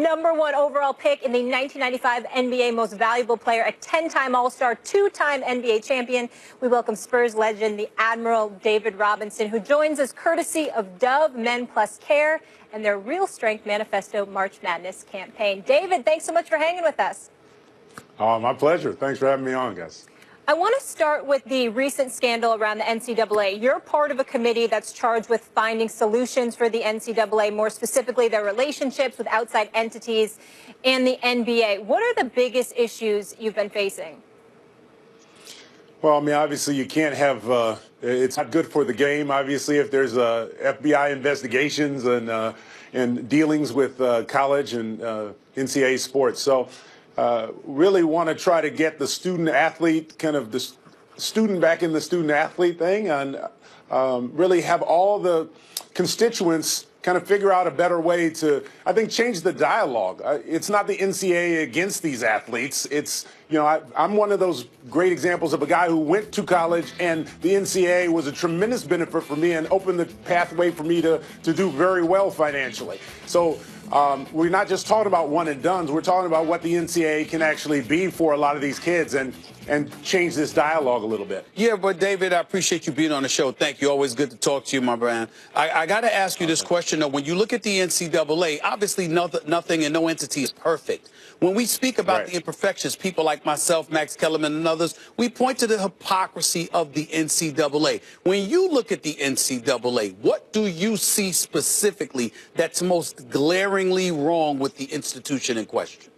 #1 overall pick in the 1995 NBA Most Valuable Player, a 10-time All-Star, 2-time NBA champion. We welcome Spurs legend, the Admiral David Robinson, who joins us courtesy of Dove Men Plus Care and their Real Strength Manifesto March Madness campaign. David, thanks so much for hanging with us. Oh, my pleasure. Thanks for having me on, guys. I want to start with the recent scandal around the NCAA. You're part of a committee that's charged with finding solutions for the NCAA, more specifically their relationships with outside entities and the NBA. What are the biggest issues you've been facing? Well, I mean, obviously you can't have, it's not good for the game, obviously, if there's FBI investigations and dealings with college and NCAA sports. So really want to try to get the student athlete, kind of the student back in the student athlete thing, and really have all the constituents kind of figure out a better way to, I think, change the dialogue. It's not the NCAA against these athletes. It's, you know, I'm one of those great examples of a guy who went to college, and the NCAA was a tremendous benefit for me and opened the pathway for me to do very well financially. So we're not just talking about one and dones. We're talking about what the NCAA can actually be for a lot of these kids and change this dialogue a little bit. Yeah, but David, I appreciate you being on the show. Thank you. Always good to talk to you, my man. I got to ask you this question, though. When you look at the NCAA, obviously nothing and no entity is perfect. When we speak about the imperfections, people like myself, Max Kellerman, and others, we point to the hypocrisy of the NCAA. When you look at the NCAA, what do you see specifically that's most glaringly wrong with the institution in question?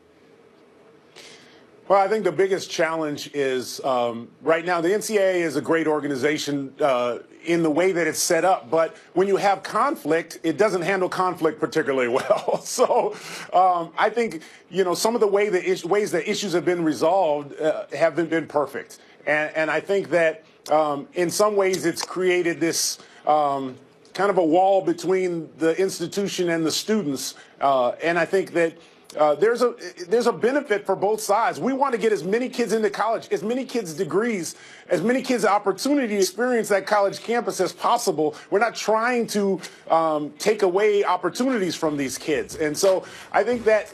Well, I think the biggest challenge is right now the NCAA is a great organization in the way that it's set up, but when you have conflict, it doesn't handle conflict particularly well. So I think, you know, some of the ways that issues have been resolved haven't been perfect. And I think that in some ways it's created this kind of a wall between the institution and the students. And I think that there's a benefit for both sides. We want to get as many kids into college, as many kids degrees, as many kids opportunity to experience that college campus as possible. We're not trying to take away opportunities from these kids. And so I think that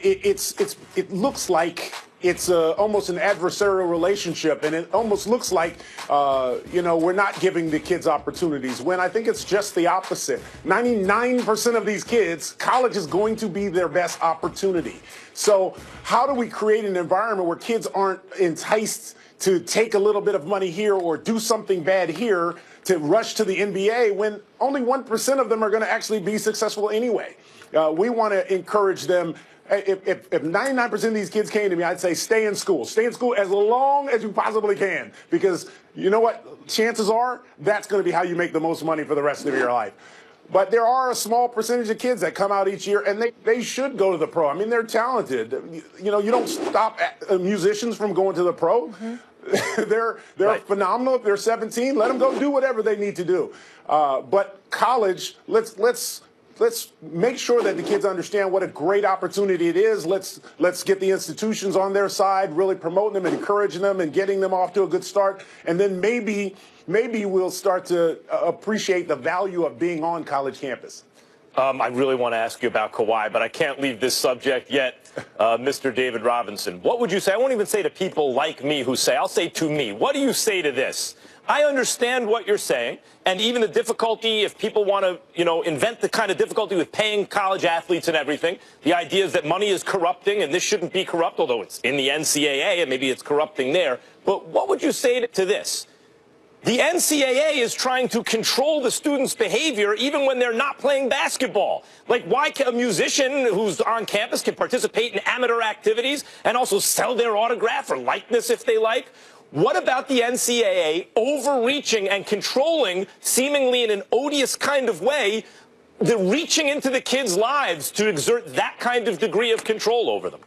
it looks like it's almost an adversarial relationship, and it almost looks like, you know, we're not giving the kids opportunities, when I think it's just the opposite. 99% of these kids, college is going to be their best opportunity. So how do we create an environment where kids aren't enticed to take a little bit of money here or do something bad here to rush to the NBA when only 1% of them are going to actually be successful anyway? We want to encourage them. If 99% of these kids came to me, I'd say stay in school. Stay in school as long as you possibly can, because you know what? Chances are that's going to be how you make the most money for the rest of your life. But there are a small percentage of kids that come out each year, and they should go to the pro. I mean, they're talented. You know, you don't stop musicians from going to the pro. Mm-hmm. They're phenomenal. If they're 17, let them go do whatever they need to do. But college, let's make sure that the kids understand what a great opportunity it is. Let's get the institutions on their side, really promoting them and encouraging them and getting them off to a good start. And then maybe we'll start to appreciate the value of being on college campus. I really want to ask you about Kawhi, but I can't leave this subject yet. Mr. David Robinson, what would you say? I won't even say to people like me who say, I'll say to me, what do you say to this? I understand what you're saying, and even the difficulty, if people want to, you know, invent the kind of difficulty with paying college athletes and everything. The idea is that money is corrupting, and this shouldn't be corrupt, although it's in the NCAA, and maybe it's corrupting there. But what would you say to this? The NCAA is trying to control the students' behavior even when they're not playing basketball. Like, why can a musician who's on campus can participate in amateur activities and also sell their autograph or likeness if they like? What about the NCAA overreaching and controlling, seemingly in an odious kind of way, the reaching into the kids' lives to exert that kind of degree of control over them?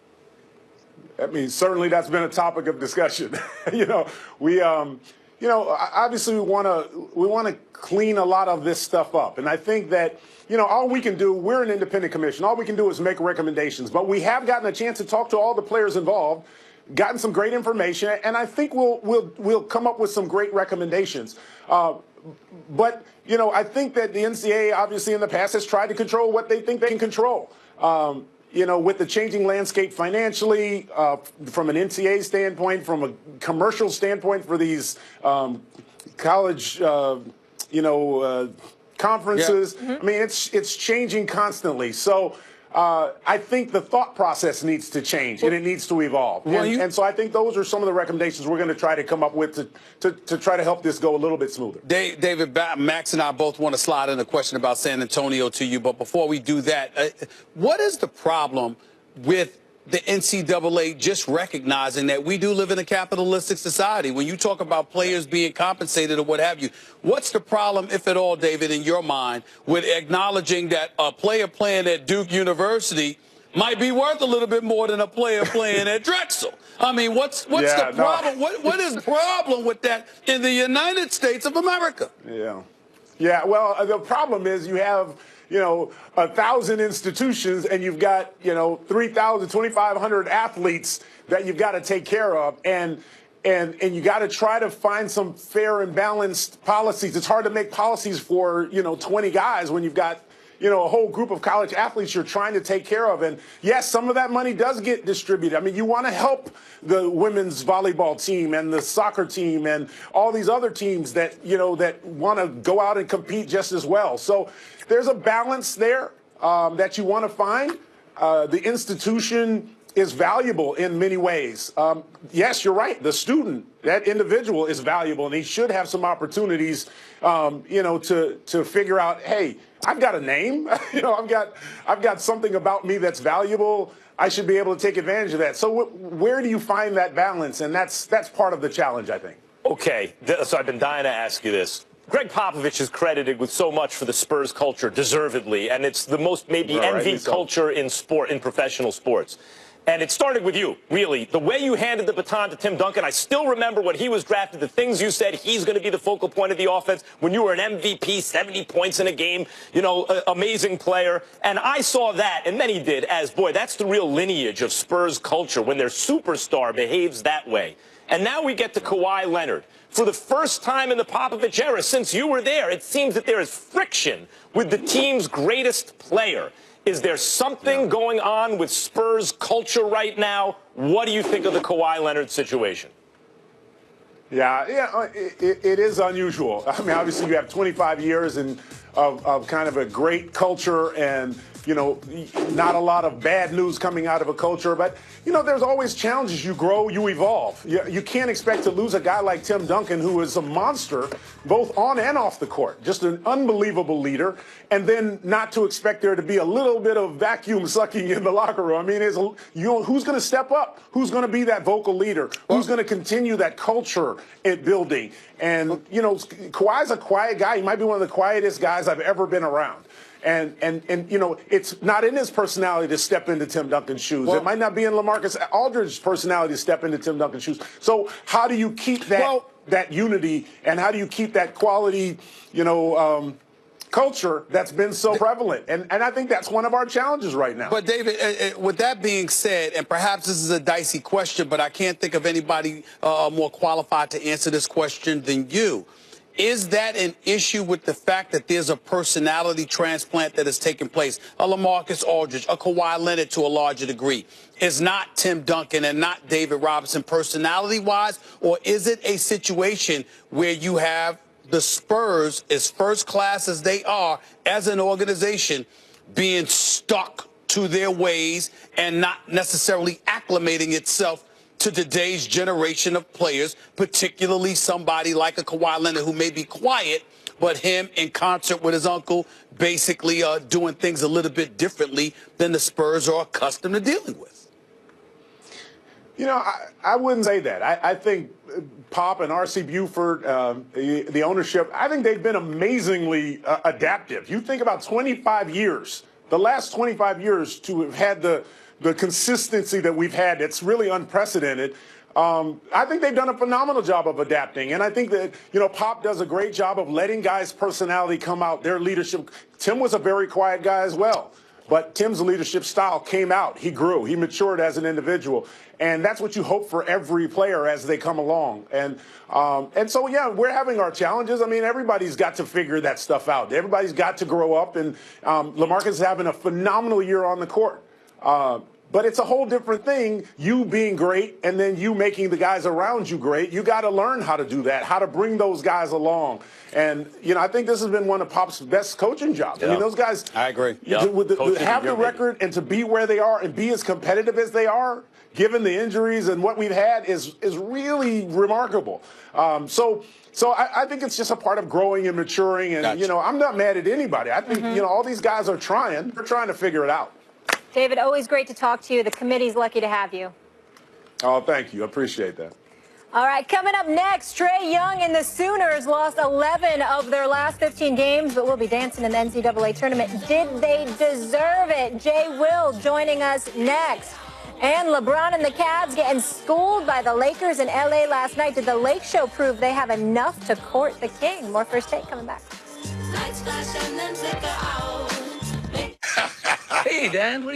I mean, certainly that's been a topic of discussion. You know, you know, obviously we want to clean a lot of this stuff up. And I think that, you know, all we can do, we're an independent commission. All we can do is make recommendations. But we have gotten a chance to talk to all the players involved, gotten some great information, and I think we'll come up with some great recommendations. But, you know, I think that the NCAA obviously in the past has tried to control what they think they can control. With the changing landscape financially, from an NCAA standpoint, from a commercial standpoint for these college, conferences. Yeah. I mean, it's changing constantly. So I think the thought process needs to change and it needs to evolve. And so I think those are some of the recommendations we're going to try to come up with to try to help this go a little bit smoother. David, Max and I both want to slide in a question about San Antonio to you. But before we do that, what is the problem with the NCAA just recognizing that we do live in a capitalistic society? When you talk about players being compensated or what have you, what's the problem, if at all, David, in your mind, with acknowledging that a player playing at Duke University might be worth a little bit more than a player playing at Drexel? I mean, what's the problem? What is the problem with that in the United States of America? Yeah. Well, the problem is you have 1,000 institutions, and you've got, 3,000, 2,500 athletes that you've got to take care of. And you got to try to find some fair and balanced policies. It's hard to make policies for, 20 guys when you've got, a whole group of college athletes you're trying to take care of. And yes, some of that money does get distributed. I mean, you want to help the women's volleyball team and the soccer team and all these other teams that, that want to go out and compete just as well. So there's a balance there that you want to find. The institution is valuable in many ways. Yes, you're right. The student, that individual is valuable, and he should have some opportunities, to figure out, hey, I've got a name, I've got something about me that's valuable. I should be able to take advantage of that. So where do you find that balance? And that's part of the challenge, I think. Okay, so I've been dying to ask you this. Greg Popovich is credited with so much for the Spurs culture, deservedly, and it's the most maybe envied culture in professional sports. And it started with you, really. The way you handed the baton to Tim Duncan, I still remember when he was drafted, the things you said, he's going to be the focal point of the offense. When you were an MVP, 70 points in a game, amazing player. And I saw that, and many did, as, boy, that's the real lineage of Spurs culture, when their superstar behaves that way. And now we get to Kawhi Leonard. For the first time in the Popovich era, since you were there, it seems that there is friction with the team's greatest player. Is there something going on with Spurs culture right now? What do you think of the Kawhi Leonard situation? Yeah, it is unusual. I mean, obviously you have 25 years of kind of a great culture and, not a lot of bad news coming out of a culture. But, there's always challenges. You grow, you evolve. You can't expect to lose a guy like Tim Duncan, who is a monster, both on and off the court. Just an unbelievable leader. And then not to expect there to be a little bit of vacuum sucking in the locker room. I mean, who's going to step up? Who's going to be that vocal leader? Who's going to continue that culture building? And, Kawhi's a quiet guy. He might be one of the quietest guys I've ever been around. And it's not in his personality to step into Tim Duncan's shoes. It might not be in LaMarcus Aldridge's personality to step into Tim Duncan's shoes. So how do you keep that unity, and how do you keep that quality, culture that's been so prevalent? And I think that's one of our challenges right now. But, David, with that being said, and perhaps this is a dicey question, but I can't think of anybody more qualified to answer this question than you. Is that an issue with the fact that there's a personality transplant that has taken place? A LaMarcus Aldridge, a Kawhi Leonard to a larger degree. Is not Tim Duncan and not David Robinson personality-wise? Or is it a situation where you have the Spurs, as first class as they are as an organization, being stuck to their ways and not necessarily acclimating itself to today's generation of players, particularly somebody like a Kawhi Leonard who may be quiet, but him in concert with his uncle basically doing things a little bit differently than the Spurs are accustomed to dealing with? I wouldn't say that. I think Pop and R.C. Buford, the ownership, I think they've been amazingly adaptive. You think about 25 years, the last 25 years to have had the consistency that we've had, it's really unprecedented. I think they've done a phenomenal job of adapting. And I think that, Pop does a great job of letting guys' personality come out, their leadership. Tim was a very quiet guy as well. But Tim's leadership style came out. He grew. He matured as an individual. And that's what you hope for every player as they come along. And so, yeah, we're having our challenges. I mean, everybody's got to figure that stuff out. Everybody's got to grow up. And LaMarcus is having a phenomenal year on the court. But it's a whole different thing, you being great and then you making the guys around you great. You got to learn how to do that, how to bring those guys along. And, you know, I think this has been one of Pop's best coaching jobs. Yeah. I mean, those guys, I agree. To have the record and to be where they are and be as competitive as they are, given the injuries and what we've had, is really remarkable. So I think it's just a part of growing and maturing. And, you know, I'm not mad at anybody. I think, you know, all these guys are trying. They're trying to figure it out. David, always great to talk to you. The committee's lucky to have you. Oh, thank you. I appreciate that. All right, coming up next, Trae Young and the Sooners lost 11 of their last 15 games, but will be dancing in the NCAA tournament. Did they deserve it? Jay Will joining us next. And LeBron and the Cavs getting schooled by the Lakers in L.A. last night. Did the Lake Show prove they have enough to court the king? More First Take coming back. Hey, Dan.